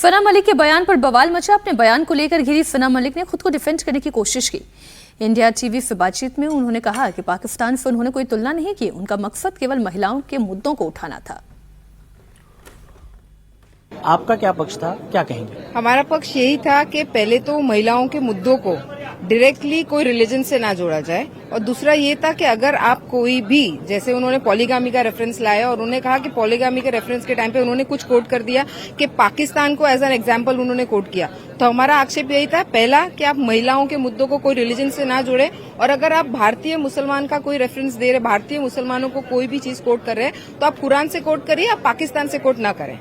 फना मलिक के बयान पर बवाल मचा। अपने बयान को लेकर घिरी फना मलिक ने खुद को डिफेंड करने की कोशिश की। इंडिया टीवी से बातचीत में उन्होंने कहा कि पाकिस्तान से उन्होंने कोई तुलना नहीं की, उनका मकसद केवल महिलाओं के मुद्दों को उठाना था। आपका क्या पक्ष था, क्या कहेंगे? हमारा पक्ष यही था कि पहले तो महिलाओं के मुद्दों को डायरेक्टली कोई रिलीजन से ना जोड़ा जाए, और दूसरा ये था कि अगर आप कोई भी, जैसे उन्होंने पॉलीगामी का रेफरेंस लाया और उन्होंने कहा कि पॉलीगामी के रेफरेंस के टाइम पे उन्होंने कुछ कोट कर दिया कि पाकिस्तान को एज एन एग्जाम्पल उन्होंने कोट किया, तो हमारा आक्षेप यही था पहला कि आप महिलाओं के मुद्दों को कोई रिलीजन से ना जोड़े, और अगर आप भारतीय मुसलमान का कोई रेफरेंस दे रहे, भारतीय मुसलमानों को कोई भी चीज कोट कर रहे हैं तो आप कुरान से कोट करिए, आप पाकिस्तान से कोट ना करें।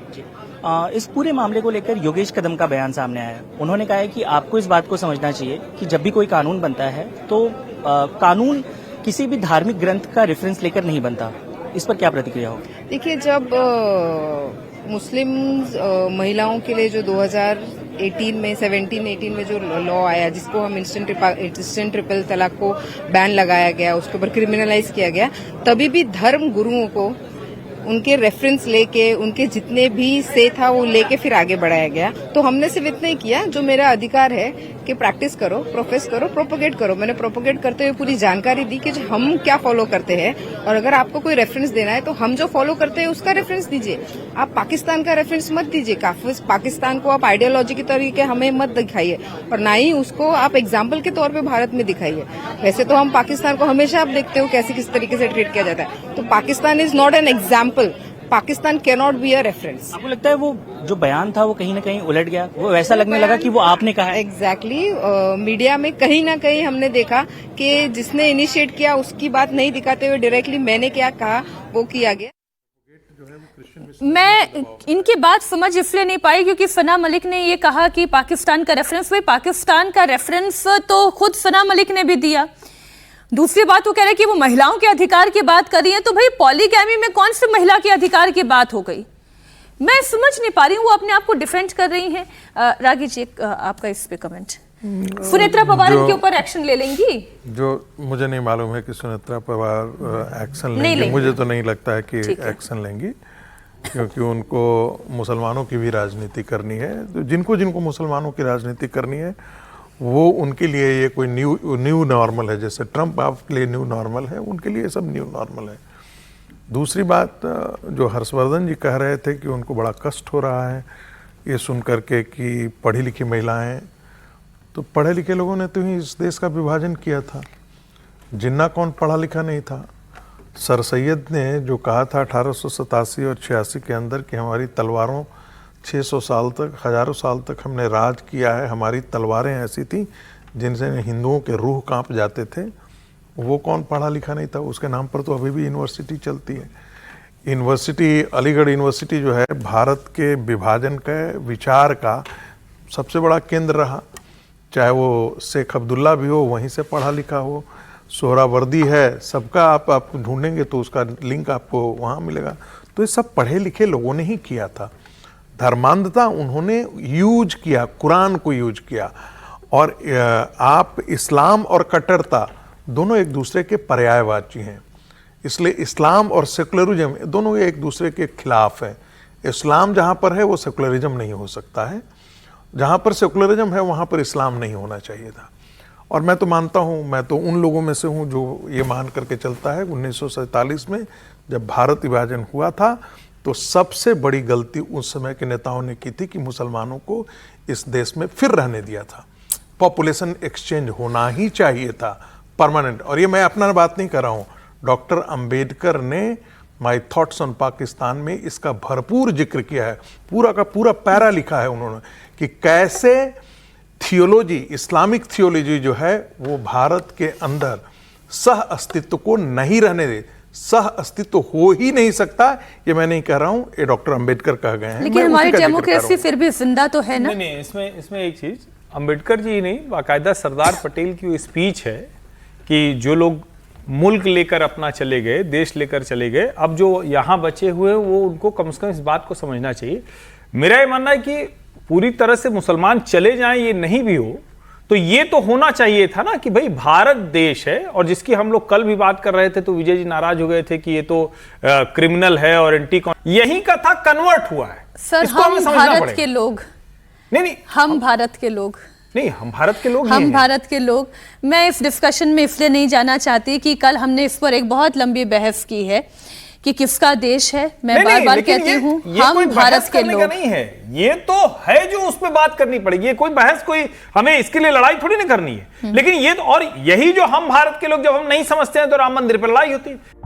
इस पूरे मामले को लेकर योगेश कदम का बयान सामने आया है। उन्होंने कहा है कि आपको इस बात को समझना चाहिए कि जब भी कोई कानून बनता है तो कानून किसी भी धार्मिक ग्रंथ का रेफरेंस लेकर नहीं बनता। इस पर क्या प्रतिक्रिया हो? देखिए, जब मुस्लिम महिलाओं के लिए जो 2018 में 17-18 में जो लॉ आया, जिसको हम इंस्टेंट ट्रिपल तलाक को बैन लगाया गया, उसके ऊपर क्रिमिनलाइज किया गया, तभी भी धर्म गुरुओं को उनके रेफरेंस लेके, उनके जितने भी से था वो लेके फिर आगे बढ़ाया गया। तो हमने सिर्फ इतना ही किया, जो मेरा अधिकार है कि प्रैक्टिस करो, प्रोफेस करो, प्रोपोगेट करो। मैंने प्रोपोगेट करते हुए पूरी जानकारी दी कि हम क्या फॉलो करते हैं, और अगर आपको कोई रेफरेंस देना है तो हम जो फॉलो करते हैं उसका रेफरेंस दीजिए। आप पाकिस्तान का रेफरेंस मत दीजिए, पाकिस्तान को आप आइडियोलॉजी के तरीके हमें मत दिखाइए, और ना ही उसको आप एग्जाम्पल के तौर पर भारत में दिखाइए। वैसे तो हम पाकिस्तान को हमेशा, आप देखते हो कैसे किस तरीके से ट्रीट किया जाता है, तो Pakistan is not an example, Pakistan can not be a reference. आपको लगता है वो जो बयान था वो कहीं ना कहीं उलट गया, वो वैसा लगने लगा कि वो आपने कहा? एग्जैक्टली मीडिया में कहीं ना कहीं हमने देखा कि जिसने इनिशिएट किया उसकी बात नहीं दिखाते हुए डायरेक्टली मैंने क्या कहा वो किया गया। मैं इनकी बात समझ इसलिए नहीं पाई क्योंकि फना मलिक ने ये कहा कि पाकिस्तान का रेफरेंस, भाई पाकिस्तान का रेफरेंस तो खुद फना मलिक ने भी दिया। दूसरी बात वो कह रहे हैं कि वो महिलाओं के अधिकार की बात कर रही है, तो भाई पॉलीगैमी में कौन सी महिला के अधिकार की बात हो गई? मैं समझ नहीं पा रही हूँ। वो अपने आप को डिफेंड कर रही हैं। रागी जी, आपका इस पे कमेंट। सुनेत्रा पवार इनके ऊपर एक्शन ले लेंगी? जो मुझे नहीं मालूम है कि सुनेत्रा पवार एक्शन लेंगी। मुझे तो नहीं लगता है कि एक्शन लेंगी, क्योंकि उनको मुसलमानों की भी राजनीति करनी है। तो जिनको मुसलमानों की राजनीति करनी है वो, उनके लिए ये कोई न्यू नॉर्मल है। जैसे ट्रम्प आपके लिए न्यू नॉर्मल है, उनके लिए सब न्यू नॉर्मल है। दूसरी बात, जो हर्षवर्धन जी कह रहे थे कि उनको बड़ा कष्ट हो रहा है ये सुन करके कि पढ़ी लिखी महिलाएं, तो पढ़े लिखे लोगों ने तो ही इस देश का विभाजन किया था। जिन्ना कौन पढ़ा लिखा नहीं था? सर सैयद ने जो कहा था 1887 और 86 के अंदर कि हमारी तलवारों 600 साल तक, हजारों साल तक हमने राज किया है, हमारी तलवारें ऐसी थी जिनसे हिंदुओं के रूह कांप जाते थे, वो कौन पढ़ा लिखा नहीं था? उसके नाम पर तो अभी भी यूनिवर्सिटी चलती है। यूनिवर्सिटी, अलीगढ़ यूनिवर्सिटी जो है भारत के विभाजन के विचार का सबसे बड़ा केंद्र रहा। चाहे वो शेख अब्दुल्ला भी हो, वहीं से पढ़ा लिखा हो, सोहरावर्दी है, सबका आप ढूंढेंगे तो उसका लिंक आपको वहाँ मिलेगा। तो ये सब पढ़े लिखे लोगों ने ही किया था। धर्मांधता उन्होंने यूज किया, कुरान को यूज किया। और आप इस्लाम और कट्टरता दोनों एक दूसरे के पर्यायवाची हैं, इसलिए इस्लाम और सेकुलरिज्म दोनों एक दूसरे के खिलाफ है। इस्लाम जहाँ पर है वो सेकुलरिज्म नहीं हो सकता है, जहाँ पर सेकुलरिज्म है वहाँ पर इस्लाम नहीं होना चाहिए था। और मैं तो मानता हूँ, मैं तो उन लोगों में से हूँ जो ये मान करके चलता है 1947 में जब भारत विभाजन हुआ था तो सबसे बड़ी गलती उस समय के नेताओं ने की थी कि मुसलमानों को इस देश में फिर रहने दिया था। पॉपुलेशन एक्सचेंज होना ही चाहिए था, परमानेंट। और ये मैं अपना बात नहीं कर रहा हूँ, डॉक्टर अंबेडकर ने माय थॉट्स ऑन पाकिस्तान में इसका भरपूर जिक्र किया है। पूरा का पूरा पैरा लिखा है उन्होंने कि कैसे थियोलॉजी, इस्लामिक थियोलॉजी जो है वो भारत के अंदर सह अस्तित्व को नहीं रहने दे, सह अस्तित्व हो ही नहीं सकता। ये मैं नहीं कह रहा हूं, ये डॉक्टर अंबेडकर कह गए हैं। लेकिन हमारी डेमोक्रेसी फिर भी जिंदा तो है ना? नहीं, इसमें एक चीज, अंबेडकर जी नहीं, बाकायदा सरदार पटेल की वो स्पीच है कि जो लोग मुल्क लेकर अपना चले गए, देश लेकर चले गए, अब जो यहाँ बचे हुए वो उनको कम से कम इस बात को समझना चाहिए। मेरा ये मानना है कि पूरी तरह से मुसलमान चले जाएं ये नहीं भी हो, तो ये तो होना चाहिए था ना कि भाई भारत देश है, और जिसकी हम लोग कल भी बात कर रहे थे तो विजय जी नाराज हो गए थे कि ये तो क्रिमिनल है और एंटी, यही का था, कन्वर्ट हुआ है। सर, हम भारत के लोग नहीं हम भारत के लोग, नहीं, हम भारत के लोग हम भारत के लोग। मैं इस डिस्कशन में इसलिए नहीं जाना चाहती कि कल हमने इस पर एक बहुत लंबी बहस की है कि किसका देश है। मैं बार बार कहती हूँ हम भारत के लोग नहीं है, ये तो है जो उस पर बात करनी पड़ेगी। ये कोई बहस, कोई हमें इसके लिए लड़ाई थोड़ी ना करनी है। लेकिन ये तो, और यही जो हम भारत के लोग जब हम नहीं समझते हैं तो राम मंदिर पर लड़ाई होती है।